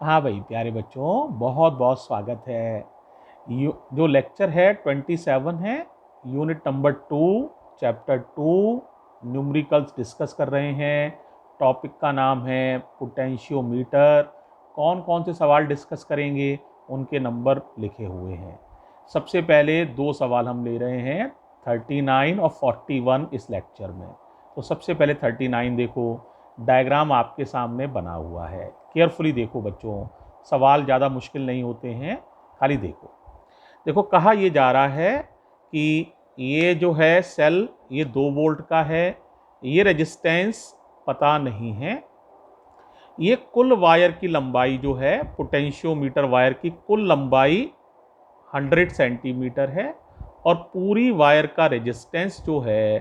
हाँ भाई प्यारे बच्चों, बहुत बहुत स्वागत है। जो लेक्चर है 27 है, unit number 2, chapter 2, numericals discuss कर रहे हैं। टॉपिक का नाम है पोटेंशियोमीटर। कौन कौन से सवाल डिस्कस करेंगे, उनके नंबर लिखे हुए हैं। सबसे पहले दो सवाल हम ले रहे हैं, 39 और 41 इस लेक्चर में। तो सबसे पहले 39 देखो, डायग्राम आपके सामने बना हुआ है। केयरफुली देखो बच्चों, सवाल ज़्यादा मुश्किल नहीं होते हैं, खाली देखो। देखो कहा यह जा रहा है कि ये जो है सेल, ये 2 वोल्ट का है, ये रेजिस्टेंस पता नहीं है। ये कुल वायर की लंबाई जो है, पोटेंशियोमीटर वायर की कुल लंबाई 100 सेंटीमीटर है, और पूरी वायर का रेजिस्टेंस जो है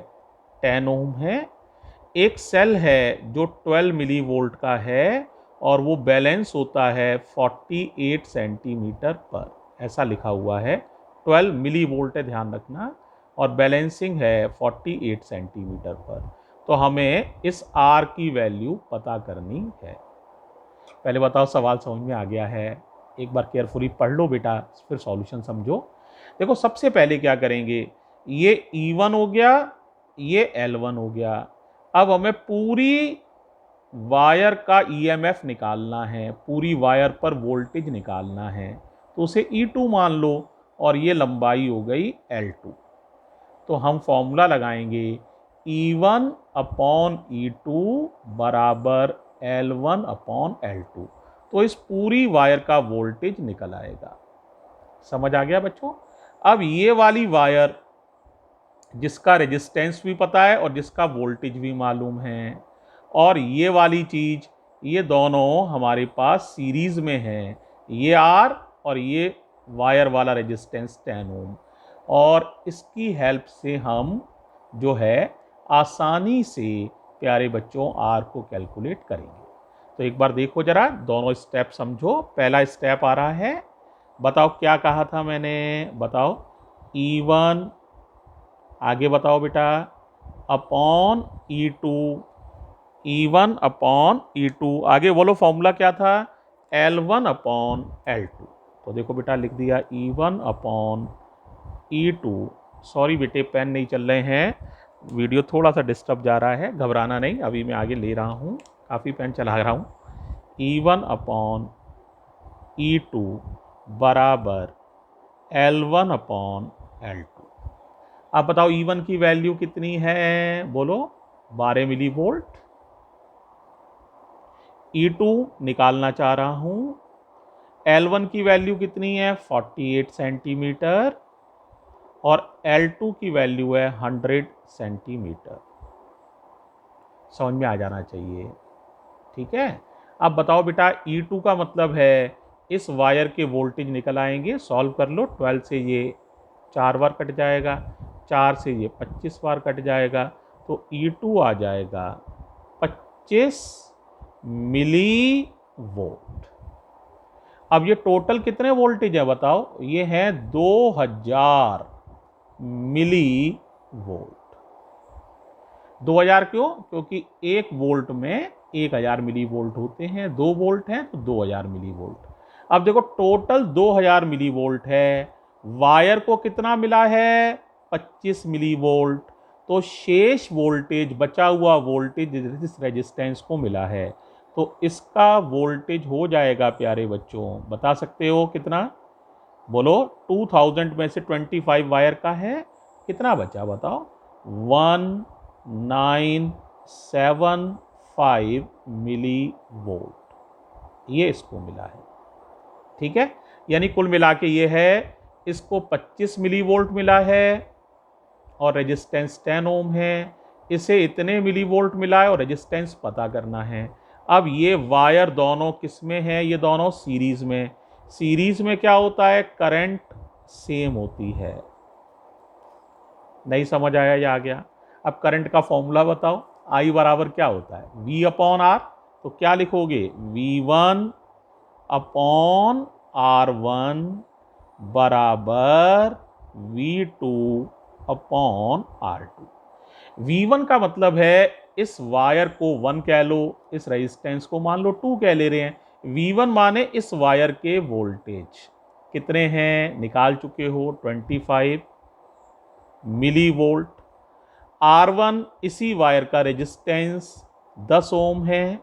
10 ओम है। एक सेल है जो 12 मिली वोल्ट का है, और वो बैलेंस होता है 48 सेंटीमीटर पर, ऐसा लिखा हुआ है। 12 मिली वोल्ट है, ध्यान रखना, और बैलेंसिंग है 48 सेंटीमीटर पर। तो हमें इस आर की वैल्यू पता करनी है। पहले बताओ सवाल समझ में आ गया है? एक बार केयरफुली पढ़ लो बेटा, फिर सॉल्यूशन समझो। देखो सबसे पहले क्या करेंगे, ये E1 हो गया, ये L1 हो गया। अब हमें पूरी वायर का ईएमएफ निकालना है, पूरी वायर पर वोल्टेज निकालना है, तो उसे E2 मान लो, और ये लंबाई हो गई L2। तो हम फॉर्मूला लगाएंगे, E1 अपॉन E2 बराबर L1 अपॉन L2। तो इस पूरी वायर का वोल्टेज निकल आएगा। समझ आ गया बच्चों? अब ये वाली वायर जिसका रेजिस्टेंस भी पता है और जिसका वोल्टेज भी मालूम है, और ये वाली चीज, ये दोनों हमारे पास सीरीज में हैं, ये आर और ये वायर वाला रेजिस्टेंस 10 ओम, और इसकी हेल्प से हम जो है आसानी से प्यारे बच्चों आर को कैलकुलेट करेंगे। तो एक बार देखो जरा, दोनों स्टेप समझो। पहला स्टेप आ रहा है, बताओ क्या कहा था मैंने, बताओ। E1, आगे बताओ बेटा, upon E2, E1 upon E2, आगे बोलो फॉर्मूला क्या था, L1 अपॉन L2। तो देखो बेटा लिख दिया E1 अपॉन E2। सॉरी बेटे, पेन नहीं चल रहे हैं, वीडियो थोड़ा सा डिस्टर्ब जा रहा है, घबराना नहीं, अभी मैं आगे ले रहा हूँ, काफ़ी पेन चला रहा हूँ। E1 अपॉन E2 बराबर L1 अपॉन L2। अब बताओ E1 की वैल्यू कितनी है, बोलो, 12 मिली वोल्ट। E2 निकालना चाह रहा हूं, L1 की वैल्यू कितनी है, 48 सेंटीमीटर, और L2 की वैल्यू है 100 सेंटीमीटर। समझ में आ जाना चाहिए, ठीक है। अब बताओ बेटा, E2 का मतलब है इस वायर के वोल्टेज निकल आएंगे। सॉल्व कर लो, 12 से ये 4 बार कट जाएगा, 4 से ये 25 बार कट जाएगा, तो E2 आ जाएगा 25 मिली वोल्ट। अब ये टोटल कितने वोल्टेज है बताओ, ये है 2000 मिली वोल्ट। 2000 क्यों? क्योंकि 1 वोल्ट में 1000 मिली वोल्ट होते हैं, 2 वोल्ट हैं तो 2000 मिली वोल्ट। अब देखो टोटल 2000 मिली वोल्ट है, वायर को कितना मिला है, 25 मिली वोल्ट। तो शेष वोल्टेज, बचा हुआ वोल्टेज इस रेजिस्टेंस को मिला है, तो इसका वोल्टेज हो जाएगा प्यारे बच्चों, बता सकते हो कितना, बोलो। 2000 में से 25 वायर का है, कितना बचा बताओ, 1975 मिली वोल्ट, ये इसको मिला है, ठीक है। यानी कुल मिला के ये है, इसको 25 मिली वोल्ट मिला है, और रेजिस्टेंस 10 ओम है, इसे इतने मिली वोल्ट मिला है, और रेजिस्टेंस पता करना है। अब ये वायर दोनों किस में है, ये दोनों सीरीज में। सीरीज में क्या होता है, करंट सेम होती है। नहीं समझ आया या आ गया? अब करंट का फॉर्मूला बताओ, आई बराबर क्या होता है, V अपॉन आर। तो क्या लिखोगे, V1 अपॉन R1 बराबर V2 अपॉन R2। V1 का मतलब है इस वायर को 1 कह लो, इस रेजिस्टेंस को मान लो 2 कह ले रहे हैं, V1 माने इस वायर के वोल्टेज कितने हैं, निकाल चुके हो, 25 मिली वोल्ट। R1 इसी वायर का रेजिस्टेंस 10 ओम है।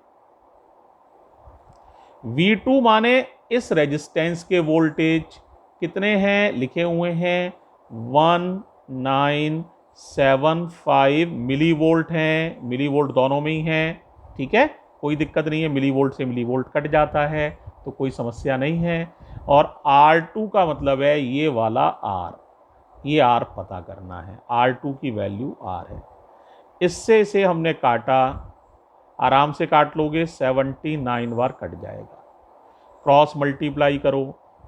V2 माने इस रेजिस्टेंस के वोल्टेज कितने हैं, लिखे हुए हैं 1975 मिली वोल्ट हैं, मिली वोल्ट दोनों में ही हैं, ठीक है, कोई दिक्कत नहीं है, मिली वोल्ट से मिली वोल्ट कट जाता है तो कोई समस्या नहीं है। और R2 का मतलब है ये वाला R, ये R पता करना है, R2 की वैल्यू R है। इससे इसे हमने काटा, आराम से काट लोगे, 79 बार कट जाएगा, क्रॉस मल्टीप्लाई करो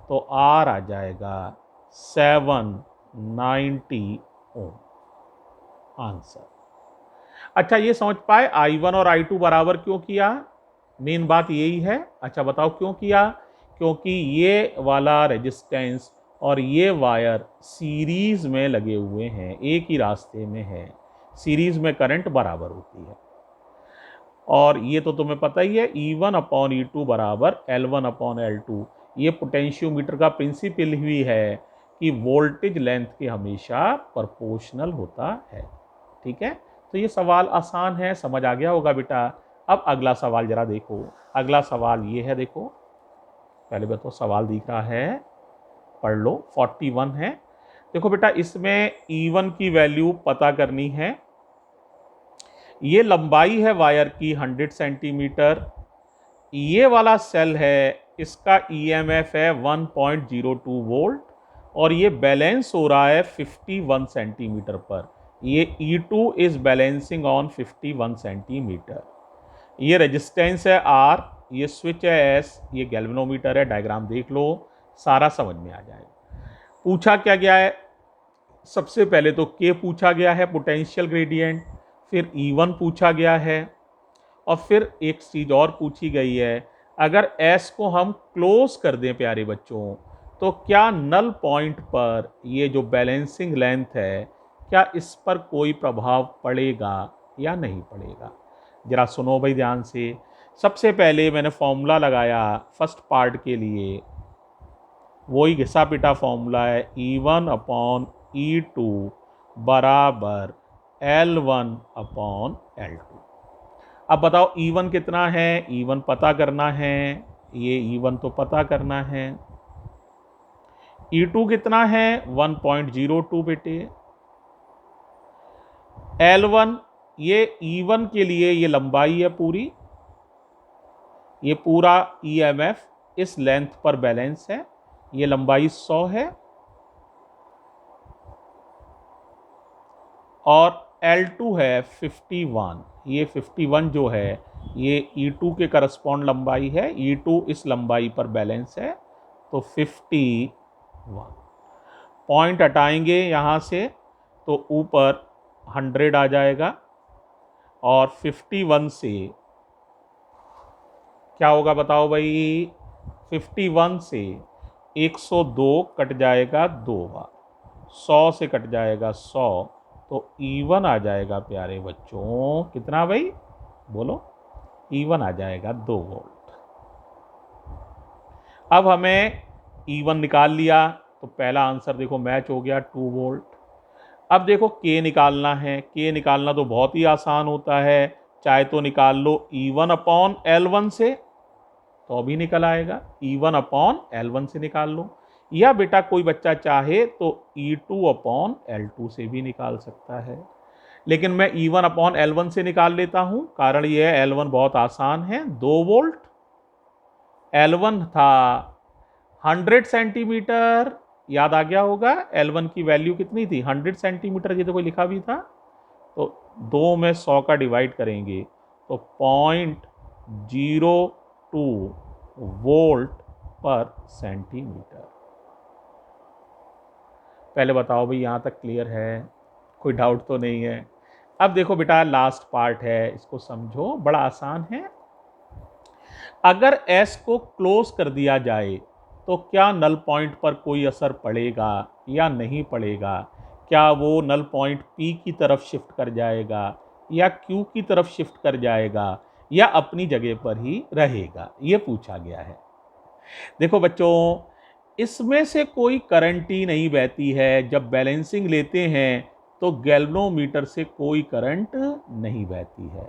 तो R आ जाएगा 790 ओम, आंसर। अच्छा, ये समझ पाए I1 और I2 बराबर क्यों किया, मेन बात यही है। अच्छा बताओ क्यों किया, क्योंकि ये वाला रेजिस्टेंस और ये वायर सीरीज में लगे हुए हैं, एक ही रास्ते में है, सीरीज में करंट बराबर होती है। और ये तो तुम्हें पता ही है, E1 अपॉन E2 बराबर L1 अपॉन L2। ये पोटेंशियोमीटर का प्रिंसिपल ही है कि वोल्टेज लेंथ के हमेशा प्रोपोर्शनल होता है, ठीक है। तो ये सवाल आसान है, समझ आ गया होगा बेटा। अब अगला सवाल जरा देखो, अगला सवाल ये है, देखो पहले बताओ सवाल दिख रहा है, पढ़ लो, 41 है। देखो बेटा, इसमें E1 की वैल्यू पता करनी है। ये लंबाई है वायर की 100 सेंटीमीटर, ये वाला सेल है, इसका EMF है 1.02 वोल्ट और ये बैलेंस हो रहा है 51 सेंटीमीटर पर। ये E2 is balancing on 51 centimetre. ये रेजिस्टेंस है R, ये स्विच है S, ये गैल्वेनोमीटर है, डायग्राम देख लो, सारा समझ में आ जाएगा। पूछा क्या गया है, सबसे पहले तो K पूछा गया है, पोटेंशियल ग्रेडियंट, फिर E1 पूछा गया है और फिर एक चीज़ और पूछी गई है, अगर S को हम क्लोज कर दें प्यारे बच्चों, तो क्या नल पॉइंट पर ये जो बैलेंसिंग लेंथ है, क्या इस पर कोई प्रभाव पड़ेगा या नहीं पड़ेगा। जरा सुनो भाई ध्यान से। सबसे पहले मैंने फॉर्मूला लगाया फर्स्ट पार्ट के लिए, वही घिसा पिटा फॉर्मूला है, E1 अपॉन E2 बराबर L1 अपॉन L2। अब बताओ E1 कितना है, E1 पता करना है, ये E1 तो पता करना है। E2 कितना है, 1.02 बेटे। L1, ये E1 के लिए ये लंबाई है पूरी, ये पूरा EMF इस लेंथ पर बैलेंस है, ये लंबाई 100 है। और L2 है 51, ये 51 जो है ये E2 के करस्पॉन्ड लंबाई है, E2 इस लंबाई पर बैलेंस है, तो 51 पॉइंट हटाएंगे यहाँ से तो ऊपर 100 आ जाएगा और 51 से क्या होगा बताओ भाई, 51 से 102 कट जाएगा 2 बार, 100 से कट जाएगा 100, तो E1 आ जाएगा प्यारे बच्चों, कितना भाई बोलो, E1 आ जाएगा 2 वोल्ट। अब हमें E1 निकाल लिया तो पहला आंसर देखो मैच हो गया 2 वोल्ट। अब देखो K निकालना है, K निकालना तो बहुत ही आसान होता है, चाहे तो निकाल लो E1 अपॉन L1 से तो भी निकल आएगा, E1 अपॉन L1 से निकाल लो, या बेटा कोई बच्चा चाहे तो E2 अपॉन L2 से भी निकाल सकता है, लेकिन मैं E1 अपॉन L1 से निकाल लेता हूं, कारण यह है L1 बहुत आसान है, 2 वोल्ट। L1 था 100 सेंटीमीटर, याद आ गया होगा, L1 की वैल्यू कितनी थी 100 सेंटीमीटर, ये तो कोई लिखा भी था, तो 2 में 100 का डिवाइड करेंगे तो 0.02 वोल्ट पर सेंटीमीटर। पहले बताओ भाई यहाँ तक क्लियर है, कोई डाउट तो नहीं है। अब देखो बेटा लास्ट पार्ट है, इसको समझो, बड़ा आसान है। अगर S को क्लोज कर दिया जाए तो क्या नल पॉइंट पर कोई असर पड़ेगा या नहीं पड़ेगा, क्या वो नल पॉइंट P की तरफ शिफ्ट कर जाएगा या Q की तरफ शिफ्ट कर जाएगा, या अपनी जगह पर ही रहेगा, ये पूछा गया है। देखो बच्चों, इसमें से कोई करंट ही नहीं बहती है। जब बैलेंसिंग लेते हैं तो गैल्वेनोमीटर से कोई करंट नहीं बहती है।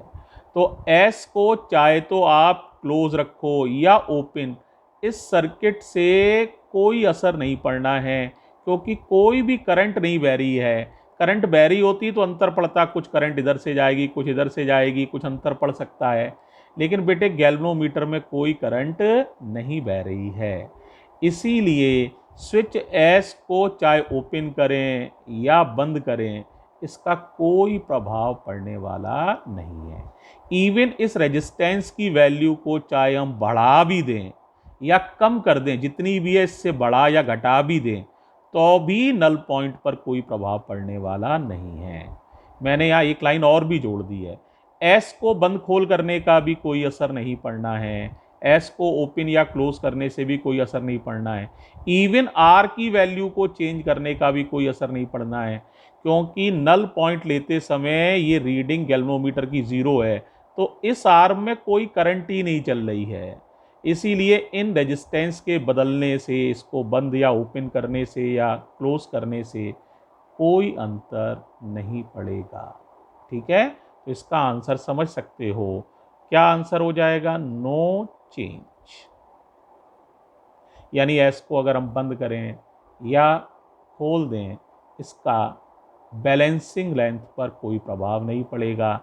तो एस को चाहे तो आप क्लोज रखो या ओपन, इस सर्किट से कोई असर नहीं पड़ना है, क्योंकि कोई भी करंट नहीं बह रही है। करंट बह रही होती तो अंतर पड़ता, कुछ करंट इधर से जाएगी, कुछ इधर से जाएगी, कुछ अंतर पड़ सकता है। लेकिन बेटे गैल्वेनोमीटर में कोई करंट नहीं बह रही है, इसीलिए स्विच एस को चाहे ओपन करें या बंद करें, इसका कोई प्रभाव पड़ने वाला नहीं है। इवन इस रेजिस्टेंस की वैल्यू को चाहे हम बढ़ा भी दें या कम कर दें, जितनी भी है इससे बढ़ा या घटा भी दें, तो भी नल पॉइंट पर कोई प्रभाव पड़ने वाला नहीं है। मैंने यहाँ एक लाइन और भी जोड़ दी है, एस को बंद खोल करने का भी कोई असर नहीं पड़ना है, एस को ओपन या क्लोज करने से भी कोई असर नहीं पड़ना है, इवन आर की वैल्यू को चेंज करने का भी कोई असर नहीं पड़ना है, क्योंकि नल पॉइंट लेते समय ये रीडिंग गैल्वेनोमीटर की 0 है, तो इस आर्म में कोई करंट ही नहीं चल रही है। इसीलिए इन रेजिस्टेंस के बदलने से, इसको बंद या ओपन करने से या क्लोज करने से कोई अंतर नहीं पड़ेगा। ठीक है, तो इसका आंसर समझ सकते हो। क्या आंसर हो जाएगा? No change. यानी एस को अगर हम बंद करें या खोल दें, इसका बैलेंसिंग लेंथ पर कोई प्रभाव नहीं पड़ेगा।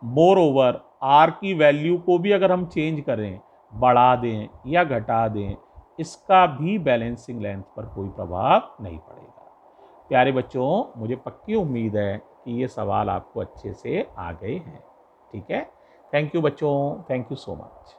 मोर ओवर आर की वैल्यू को भी अगर हम चेंज करें, बढ़ा दें या घटा दें, इसका भी बैलेंसिंग लेंथ पर कोई प्रभाव नहीं पड़ेगा। प्यारे बच्चों, मुझे पक्की उम्मीद है कि ये सवाल आपको अच्छे से आ गए हैं। ठीक है, थैंक यू बच्चों, थैंक यू सो मच।